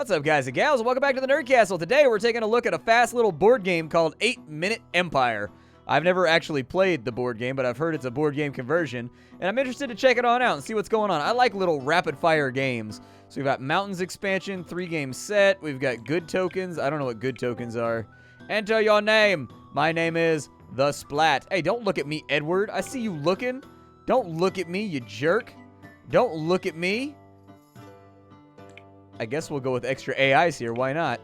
What's up, guys and gals? Welcome back to the Nerd Castle. Today, we're taking a look at a fast little board game called 8-Minute Empire. I've never actually played the board game, but I've heard it's a board game conversion, and I'm interested to check it on out and see what's going on. I like little rapid-fire games. So we've got Mountains expansion, 3-game set. We've got good tokens. I don't know what good tokens are. Enter your name. My name is The Splat. Hey, don't look at me, Edward. I see you looking. Don't look at me, you jerk. Don't look at me. I guess we'll go with extra AIs here. Why not?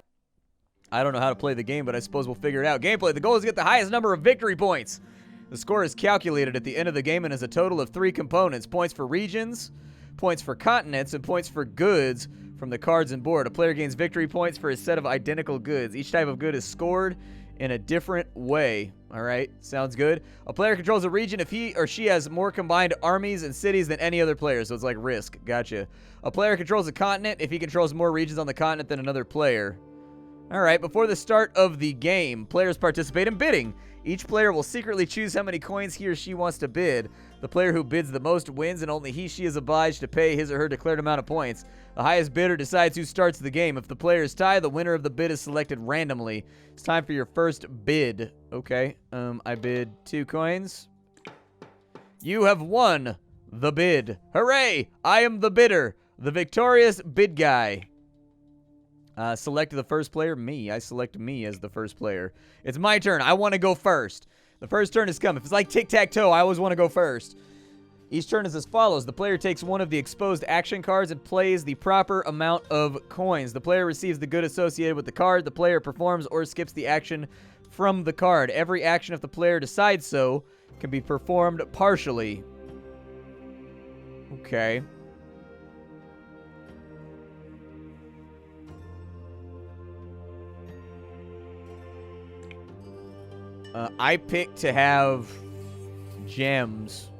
I don't know how to play the game, but I suppose we'll figure it out. Gameplay. The goal is to get the highest number of victory points. The score is calculated at the end of the game and is a total of 3 components. Points for regions, points for continents, and points for goods from the cards and board. A player gains victory points for a set of identical goods. Each type of good is scored in a different way. All right, sounds good. A player controls a region if he or she has more combined armies and cities than any other player, so it's like Risk. Gotcha. A player controls a continent if he controls more regions on the continent than another player. All right, before the start of the game, players participate in bidding. Each player will secretly choose how many coins he or she wants to bid. The player who bids the most wins, and only he/she is obliged to pay his or her declared amount of points. The highest bidder decides who starts the game. If the players tie, the winner of the bid is selected randomly. It's time for your first bid. Okay, I bid 2 coins. You have won the bid. Hooray! I am the bidder, the victorious bid guy. Select the first player, me. I select me as the first player. It's my turn. I want to go first. The first turn has come. If it's like tic-tac-toe, I always want to go first. Each turn is as follows. The player takes one of the exposed action cards and plays the proper amount of coins. The player receives the good associated with the card. The player performs or skips the action from the card. Every action, if the player decides so, can be performed partially. Okay. I picked to have gems.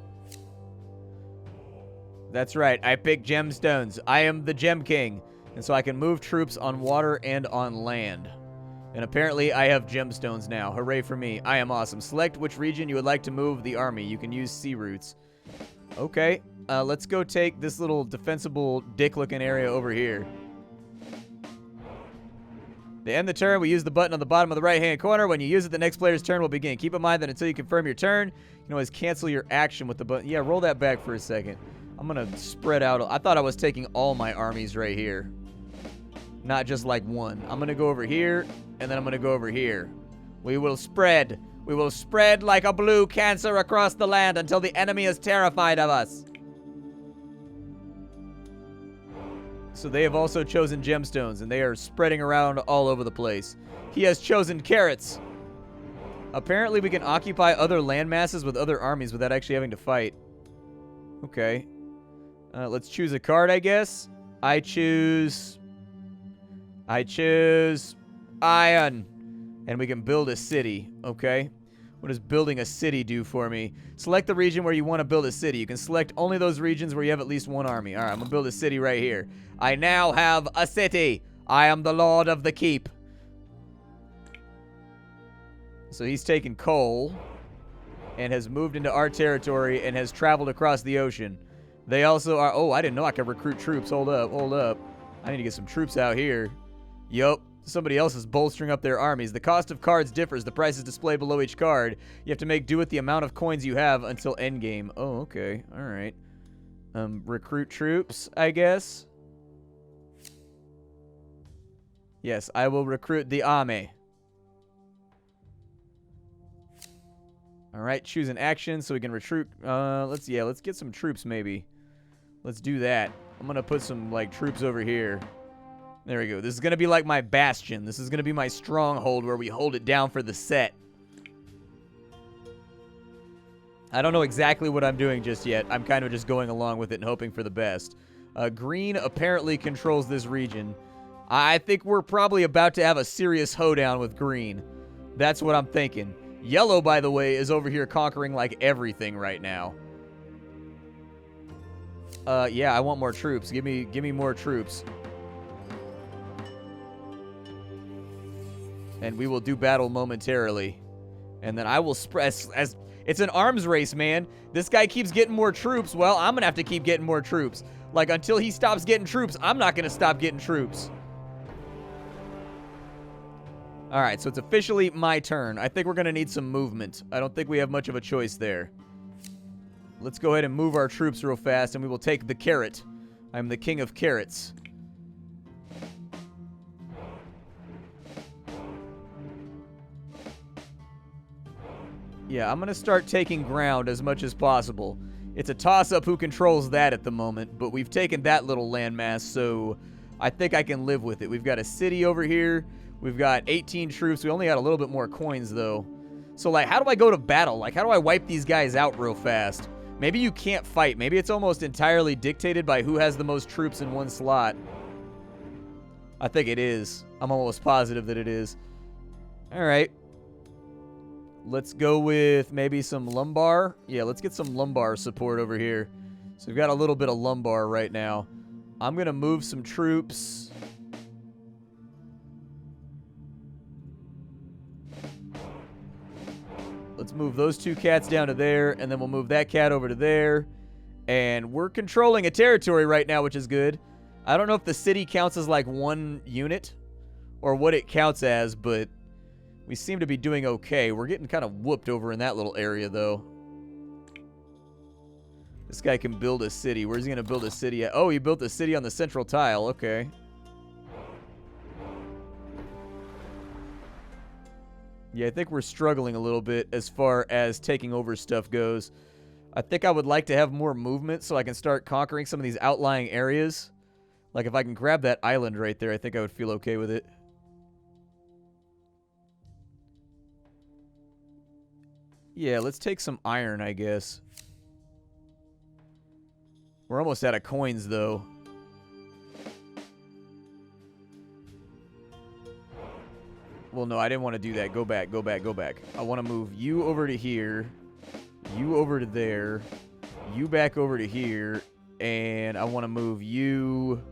That's right. I picked gemstones. I am the Gem King. And so I can move troops on water and on land. And apparently I have gemstones now. Hooray for me. I am awesome. Select which region you would like to move the army. You can use sea routes. Okay. Let's go take this little defensible dick-looking area over here. To end the turn, we use the button on the bottom of the right-hand corner. When you use it, the next player's turn will begin. Keep in mind that until you confirm your turn, you can always cancel your action with the button. Yeah, roll that back for a second. I'm going to spread out. I thought I was taking all my armies right here. Not just like one. I'm going to go over here, and then I'm going to go over here. We will spread. We will spread like a blue cancer across the land until the enemy is terrified of us. So they have also chosen gemstones, and they are spreading around all over the place. He has chosen carrots. Apparently, we can occupy other land masses with other armies without actually having to fight. Okay. Let's choose a card, I guess. I choose iron. And we can build a city. Okay. What does building a city do for me? Select the region where you want to build a city. You can select only those regions where you have at least one army. All right, I'm going to build a city right here. I now have a city. I am the Lord of the Keep. So he's taken coal and has moved into our territory and has traveled across the ocean. They also are... Oh, I didn't know I could recruit troops. Hold up, hold up. I need to get some troops out here. Yup. Somebody else is bolstering up their armies. The cost of cards differs. The price is displayed below each card. You have to make do with the amount of coins you have until endgame. Oh, okay. All right. Recruit troops, I guess. Yes, I will recruit the army. All right, choose an action so we can recruit. Let's get some troops maybe. Let's do that. I'm gonna put some like troops over here. There we go. This is going to be like my bastion. This is going to be my stronghold where we hold it down for the set. I don't know exactly what I'm doing just yet. I'm kind of just going along with it and hoping for the best. Green apparently controls this region. I think we're probably about to have a serious hoedown with green. That's what I'm thinking. Yellow, by the way, is over here conquering like everything right now. Yeah, I want more troops. Give me more troops. And we will do battle momentarily. And then I will spread... As it's an arms race, man. This guy keeps getting more troops. Well, I'm going to have to keep getting more troops. Like, until he stops getting troops, I'm not going to stop getting troops. All right, so it's officially my turn. I think we're going to need some movement. I don't think we have much of a choice there. Let's go ahead and move our troops real fast, and we will take the carrot. I'm the king of carrots. Yeah, I'm going to start taking ground as much as possible. It's a toss-up who controls that at the moment, but we've taken that little landmass, so I think I can live with it. We've got a city over here. We've got 18 troops. We only got a little bit more coins, though. So, like, how do I go to battle? Like, how do I wipe these guys out real fast? Maybe you can't fight. Maybe it's almost entirely dictated by who has the most troops in one slot. I think it is. I'm almost positive that it is. All right. Let's go with maybe some lumbar. Yeah, let's get some lumbar support over here. So we've got a little bit of lumbar right now. I'm going to move some troops. Let's move those two cats down to there, and then we'll move that cat over to there. And we're controlling a territory right now, which is good. I don't know if the city counts as like one unit or what it counts as, but we seem to be doing okay. We're getting kind of whooped over in that little area, though. This guy can build a city. Where's he going to build a city at? Oh, he built a city on the central tile. Okay. Yeah, I think we're struggling a little bit as far as taking over stuff goes. I think I would like to have more movement so I can start conquering some of these outlying areas. Like, if I can grab that island right there, I think I would feel okay with it. Yeah, let's take some iron, I guess. We're almost out of coins, though. Well, no, I didn't want to do that. Go back, go back, go back. I want to move you over to here, you over to there, you back over to here, and I want to move you...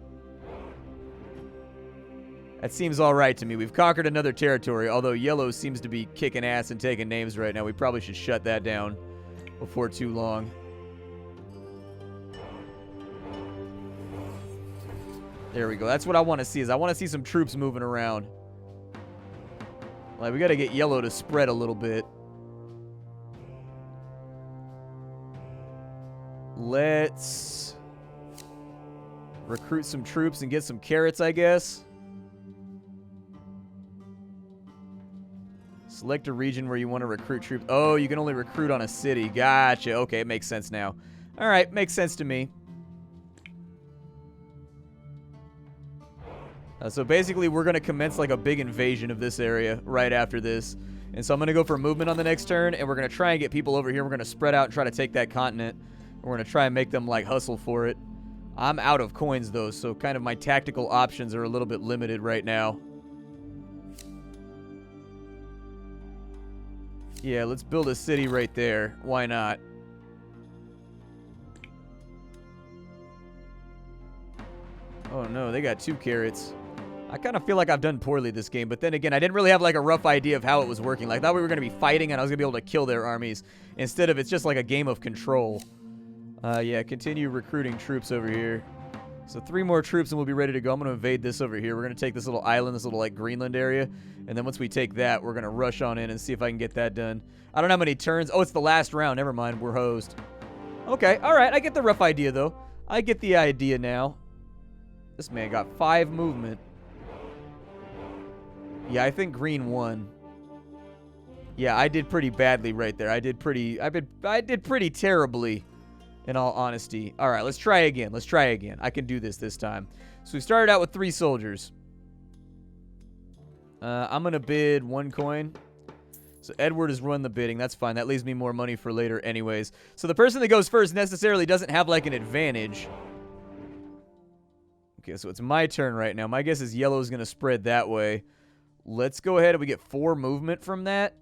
That seems all right to me. We've conquered another territory, although yellow seems to be kicking ass and taking names right now. We probably should shut that down before too long. There we go. That's what I want to see, is I want to see some troops moving around. Like, we got to get yellow to spread a little bit. Let's recruit some troops and get some carrots, I guess. Select a region where you want to recruit troops. Oh, you can only recruit on a city. Gotcha. Okay, it makes sense now. All right, makes sense to me. So basically, we're going to commence like a big invasion of this area right after this. And so I'm going to go for movement on the next turn, and we're going to try and get people over here. We're going to spread out and try to take that continent. We're going to try and make them like hustle for it. I'm out of coins, though, so kind of my tactical options are a little bit limited right now. Yeah, let's build a city right there. Why not? Oh, no, they got 2 carrots. I kind of feel like I've done poorly this game, but then again, I didn't really have like a rough idea of how it was working. Like, I thought we were going to be fighting and I was going to be able to kill their armies. Instead of, it's just like a game of control. Yeah, continue recruiting troops over here. So 3 more troops and we'll be ready to go. I'm going to invade this over here. We're going to take this little island, this little like Greenland area. And then once we take that, we're going to rush on in and see if I can get that done. I don't know how many turns. Oh, it's the last round. Never mind. We're hosed. Okay. All right. I get the rough idea, though. I get the idea now. This man got 5 movement. Yeah, I think green won. Yeah, I did pretty badly right there. I did pretty terribly, in all honesty. All right, let's try again. Let's try again. I can do this time. So we started out with 3 soldiers. I'm going to bid 1 coin. So Edward has run the bidding. That's fine. That leaves me more money for later anyways. So the person that goes first necessarily doesn't have like an advantage. Okay, so it's my turn right now. My guess is yellow is going to spread that way. Let's go ahead and we get 4 movement from that.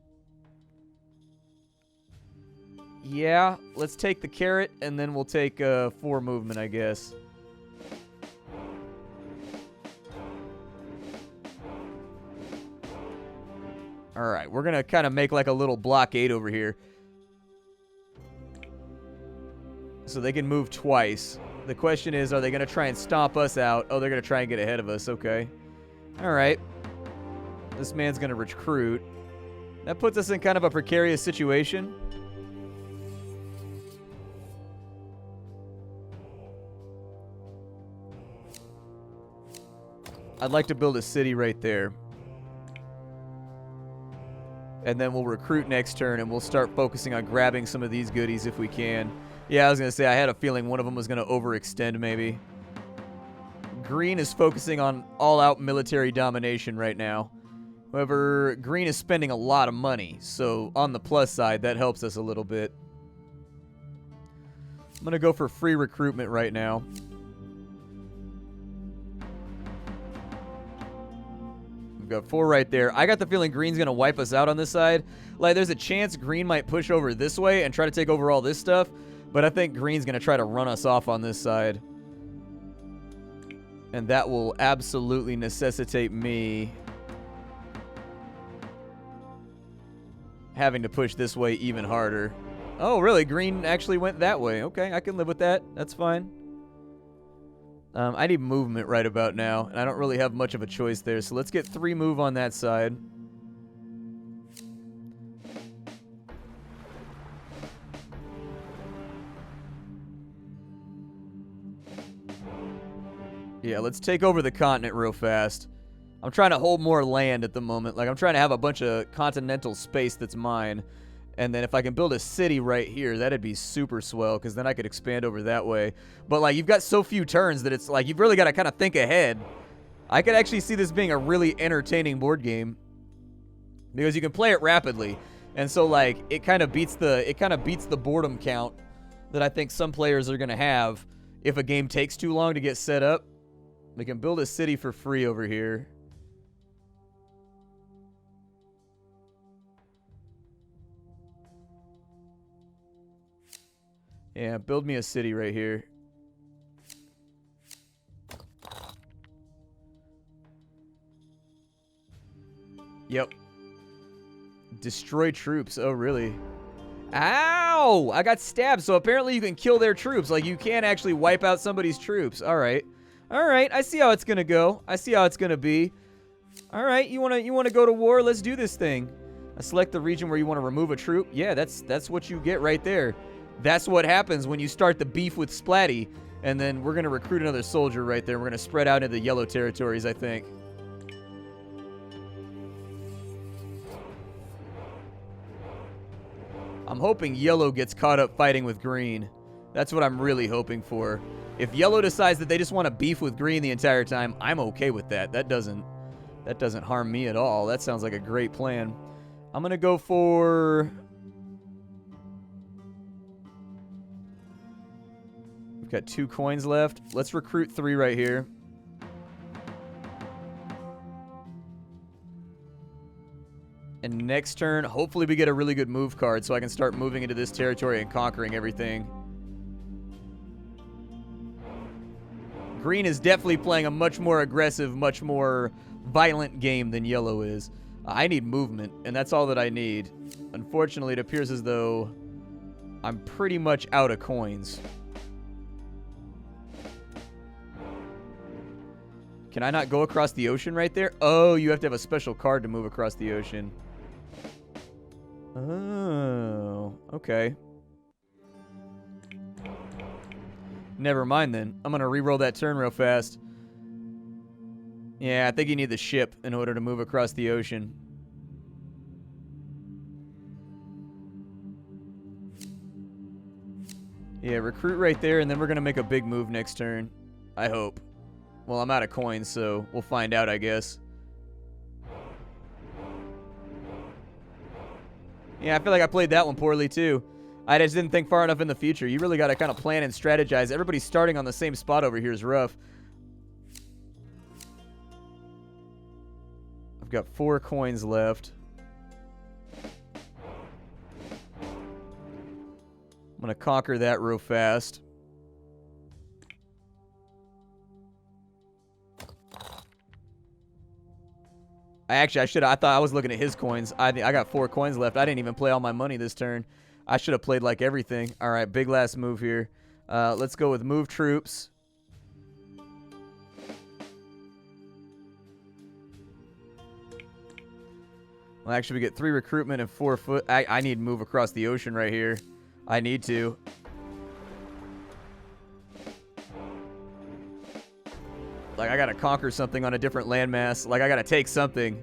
Yeah, let's take the carrot, and then we'll take 4 movement, I guess. All right, we're going to kind of make like a little blockade over here. So they can move twice. The question is, are they going to try and stomp us out? Oh, they're going to try and get ahead of us. Okay. All right. This man's going to recruit. That puts us in kind of a precarious situation. I'd like to build a city right there. And then we'll recruit next turn, and we'll start focusing on grabbing some of these goodies if we can. Yeah, I was going to say, I had a feeling one of them was going to overextend, maybe. Green is focusing on all-out military domination right now. However, green is spending a lot of money, so on the plus side, that helps us a little bit. I'm going to go for free recruitment right now. We've got 4 right there. I got the feeling green's going to wipe us out on this side. Like, there's a chance green might push over this way and try to take over all this stuff, but I think green's going to try to run us off on this side. And that will absolutely necessitate me having to push this way even harder. Oh, really? Green actually went that way. Okay, I can live with that. That's fine. I need movement right about now, and I don't really have much of a choice there, so let's get 3 move on that side. Yeah, let's take over the continent real fast. I'm trying to hold more land at the moment. Like, I'm trying to have a bunch of continental space that's mine. And then if I can build a city right here, that'd be super swell, because then I could expand over that way. But, like, you've got so few turns that it's, like, you've really got to kind of think ahead. I could actually see this being a really entertaining board game, because you can play it rapidly. And so, like, it kind of beats the boredom count that I think some players are going to have if a game takes too long to get set up. We can build a city for free over here. Yeah, build me a city right here. Yep. Destroy troops. Oh, really? Ow! I got stabbed, so apparently you can kill their troops. Like, you can actually wipe out somebody's troops. All right. All right, I see how it's going to go. I see how it's going to be. All right, you want to go to war? Let's do this thing. I select the region where you want to remove a troop. Yeah, that's what you get right there. That's what happens when you start the beef with Splatty. And then we're going to recruit another soldier right there. We're going to spread out into the yellow territories, I think. I'm hoping yellow gets caught up fighting with green. That's what I'm really hoping for. If yellow decides that they just want to beef with green the entire time, I'm okay with that. That doesn't harm me at all. That sounds like a great plan. I'm going to go for... We've got 2 coins left. Let's recruit 3 right here. And next turn, hopefully we get a really good move card so I can start moving into this territory and conquering everything. Green is definitely playing a much more aggressive, much more violent game than yellow is. I need movement, and that's all that I need. Unfortunately, it appears as though I'm pretty much out of coins. Can I not go across the ocean right there? Oh, you have to have a special card to move across the ocean. Oh, okay. Never mind then. I'm going to reroll that turn real fast. Yeah, I think you need the ship in order to move across the ocean. Yeah, recruit right there, and then we're going to make a big move next turn. I hope. Well, I'm out of coins, so we'll find out, I guess. Yeah, I feel like I played that one poorly, too. I just didn't think far enough in the future. You really got to kind of plan and strategize. Everybody starting on the same spot over here is rough. I've got 4 coins left. I'm going to conquer that real fast. I thought I was looking at his coins. I got 4 coins left. I didn't even play all my money this turn. I should have played like everything. All right, big last move here. Let's go with move troops. Well, actually, we get 3 recruitment and 4 foot. I need to move across the ocean right here. I need to. Like, I gotta conquer something on a different landmass. Like, I gotta take something.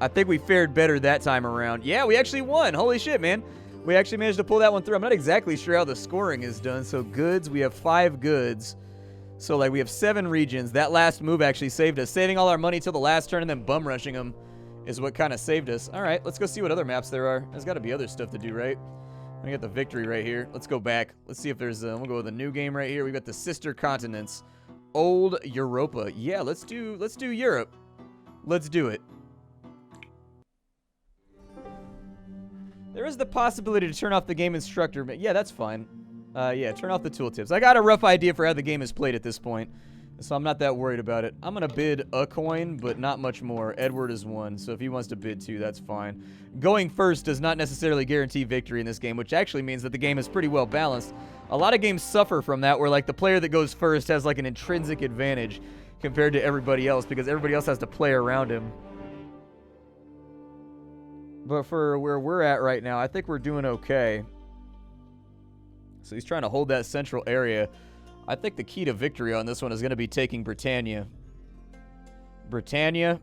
I think we fared better that time around. Yeah, we actually won. Holy shit, man. We actually managed to pull that one through. I'm not exactly sure how the scoring is done. So, goods, we have 5 goods. So, like, we have 7 regions. That last move actually saved us. Saving all our money till the last turn and then bum rushing them is what kind of saved us. All right, let's go see what other maps there are. There's got to be other stuff to do, right? We got the victory right here. Let's go back. Let's see if there's we'll go with a new game right here. We've got the sister continents. Old Europa. Yeah, let's do Europe. Let's do it. There is the possibility to turn off the game instructor, but yeah, that's fine. Yeah, turn off the tooltips. I got a rough idea for how the game is played at this point, so I'm not that worried about it. I'm going to bid a coin, but not much more. Edward is 1, so if he wants to bid 2, that's fine. Going first does not necessarily guarantee victory in this game, which actually means that the game is pretty well balanced. A lot of games suffer from that, where like the player that goes first has like an intrinsic advantage compared to everybody else, because everybody else has to play around him. But for where we're at right now, I think we're doing okay. So he's trying to hold that central area. I think the key to victory on this one is going to be taking Britannia. Britannia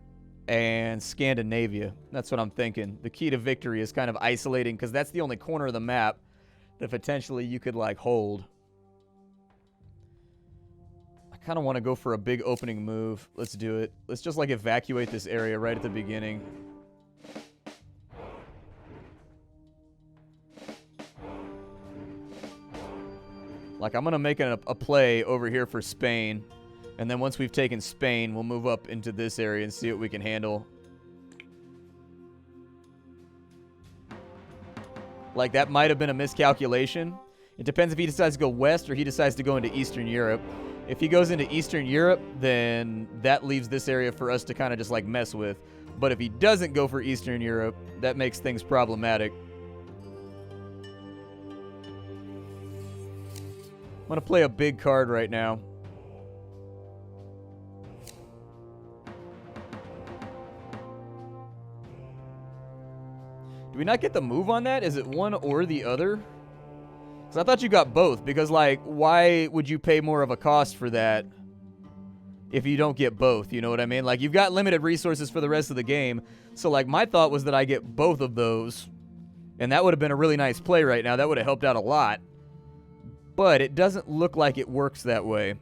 and Scandinavia. That's what I'm thinking. The key to victory is kind of isolating, because that's the only corner of the map that potentially you could, like, hold. I kind of want to go for a big opening move. Let's do it. Let's just, like, evacuate this area right at the beginning. Like, I'm going to make a play over here for Spain. And then once we've taken Spain, we'll move up into this area and see what we can handle. Like, that might have been a miscalculation. It depends if he decides to go west or he decides to go into Eastern Europe. If he goes into Eastern Europe, then that leaves this area for us to kind of just, like, mess with. But if he doesn't go for Eastern Europe, that makes things problematic. I'm going to play a big card right now. Do we not get the move on that? Is it one or the other? Because I thought you got both. Because, like, why would you pay more of a cost for that if you don't get both? You know what I mean? Like, you've got limited resources for the rest of the game. So, like, my thought was that I get both of those. And that would have been a really nice play right now. That would have helped out a lot. But it doesn't look like it works that way.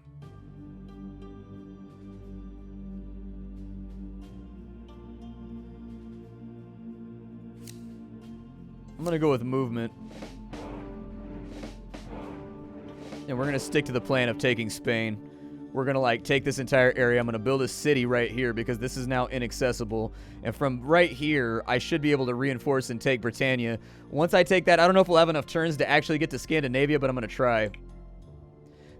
I'm going to go with movement. And we're going to stick to the plan of taking Spain. We're going to, like, take this entire area. I'm going to build a city right here because this is now inaccessible. And from right here, I should be able to reinforce and take Britannia. Once I take that, I don't know if we'll have enough turns to actually get to Scandinavia, but I'm going to try.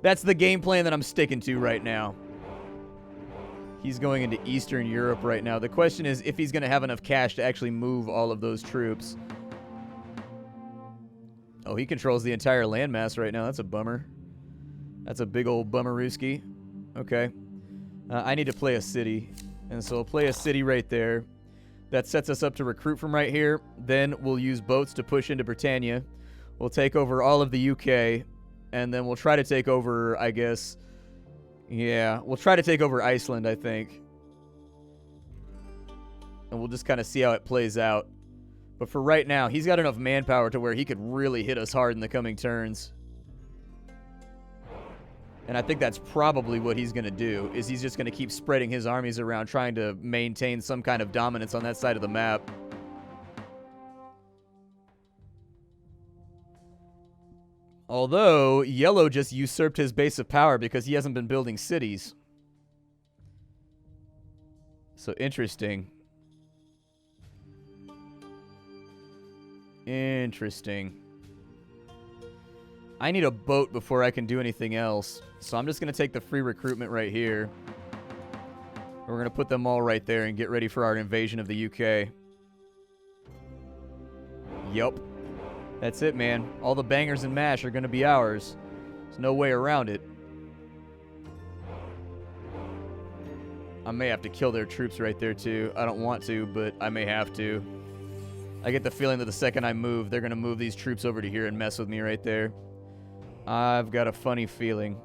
That's the game plan that I'm sticking to right now. He's going into Eastern Europe right now. The question is if he's going to have enough cash to actually move all of those troops. Oh, he controls the entire landmass right now. That's a bummer. That's a big old bummerooski. Okay. I need to play a city. And so I'll play a city right there. That sets us up to recruit from right here. Then we'll use boats to push into Britannia. We'll take over all of the UK. And then we'll try to take over, I guess... Yeah, we'll try to take over Iceland, I think. And we'll just kind of see how it plays out. But for right now, he's got enough manpower to where he could really hit us hard in the coming turns. And I think that's probably what he's going to do, is he's just going to keep spreading his armies around, trying to maintain some kind of dominance on that side of the map. Although, Yellow just usurped his base of power because he hasn't been building cities. So, interesting. Interesting. I need a boat before I can do anything else. So I'm just going to take the free recruitment right here. We're going to put them all right there and get ready for our invasion of the UK. Yup. That's it, man. All the bangers and mash are going to be ours. There's no way around it. I may have to kill their troops right there, too. I don't want to, but I may have to. I get the feeling that the second I move, they're going to move these troops over to here and mess with me right there. I've got a funny feeling.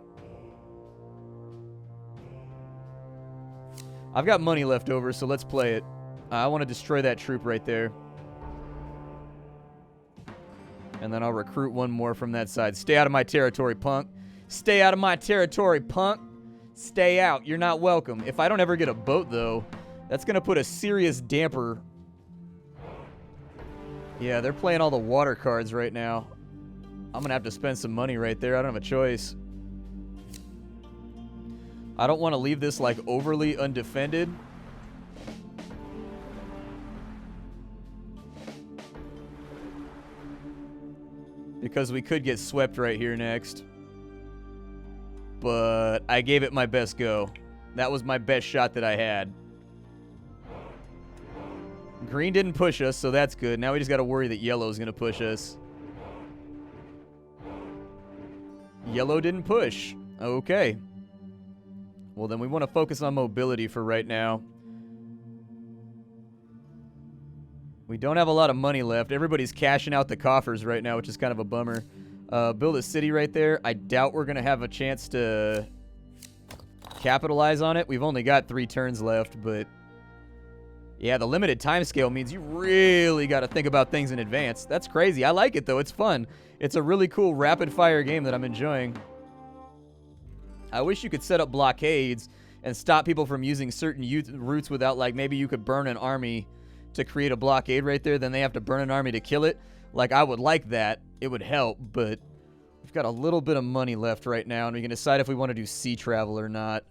I've got money left over, so let's play it. I want to destroy that troop right there. And then I'll recruit one more from that side. Stay out of my territory, punk. Stay out of my territory, punk. Stay out. You're not welcome. If I don't ever get a boat, though, that's going to put a serious damper. Yeah, they're playing all the water cards right now. I'm going to have to spend some money right there. I don't have a choice. I don't want to leave this, like, overly undefended. Because we could get swept right here next. But I gave it my best go. That was my best shot that I had. Green didn't push us, so that's good. Now we just got to worry that yellow's going to push us. Yellow didn't push. Okay. Well, then we want to focus on mobility for right now. We don't have a lot of money left. Everybody's cashing out the coffers right now, which is kind of a bummer. Build a city right there. I doubt we're going to have a chance to capitalize on it. We've only got 3 turns left, but yeah, the limited time scale means you really got to think about things in advance. That's crazy. I like it, though. It's fun. It's a really cool rapid-fire game that I'm enjoying. I wish you could set up blockades and stop people from using certain routes without, like, maybe you could burn an army to create a blockade right there, then they have to burn an army to kill it. Like, I would like that. It would help, but we've got a little bit of money left right now, and we can decide if we want to do sea travel or not.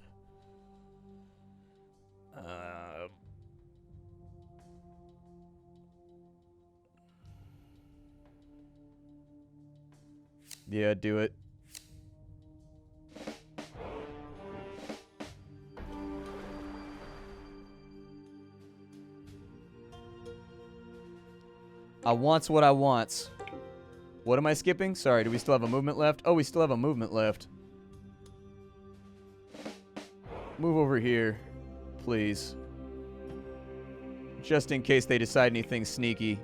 Yeah, do it. I wants what I wants. What am I skipping? Sorry, do we still have a movement left? Oh, we still have a movement left. Move over here, please. Just in case they decide anything sneaky.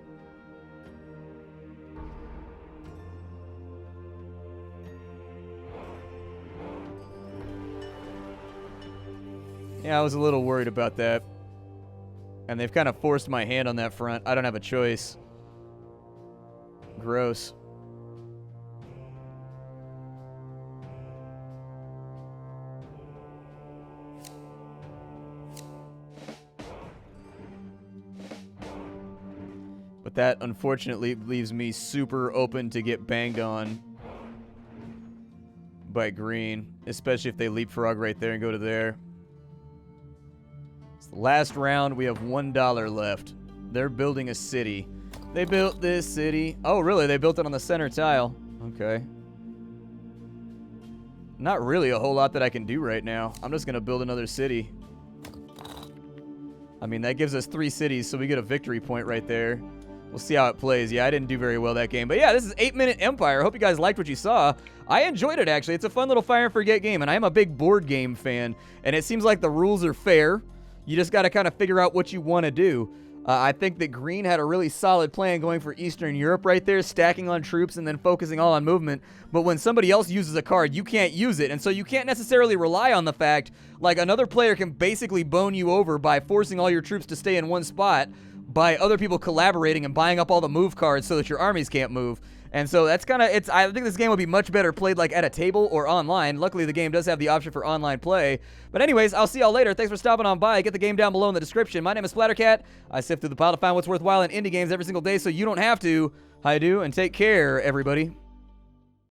Yeah, I was a little worried about that. And they've kind of forced my hand on that front. I don't have a choice. Gross. But that, unfortunately, leaves me super open to get banged on by green, especially if they leapfrog right there and go to there. It's the last round. We have $1 left. They're building a city. They built this city. Oh, really? They built it on the center tile. Okay. Not really a whole lot that I can do right now. I'm just going to build another city. I mean, that gives us 3 cities, so we get a victory point right there. We'll see how it plays. Yeah, I didn't do very well that game. But yeah, this is 8-Minute Empire. I hope you guys liked what you saw. I enjoyed it, actually. It's a fun little fire and forget game, and I am a big board game fan. And it seems like the rules are fair. You just got to kind of figure out what you want to do. I think that green had a really solid plan going for Eastern Europe right there, stacking on troops and then focusing all on movement. But when somebody else uses a card, you can't use it. And so you can't necessarily rely on the fact, like, another player can basically bone you over by forcing all your troops to stay in one spot by other people collaborating and buying up all the move cards so that your armies can't move. And so that's kind of, I think this game would be much better played like at a table or online. Luckily, the game does have the option for online play. But anyways, I'll see y'all later. Thanks for stopping on by. Get the game down below in the description. My name is Splattercat. I sift through the pile to find what's worthwhile in indie games every single day so you don't have to. Hi do, and take care, everybody.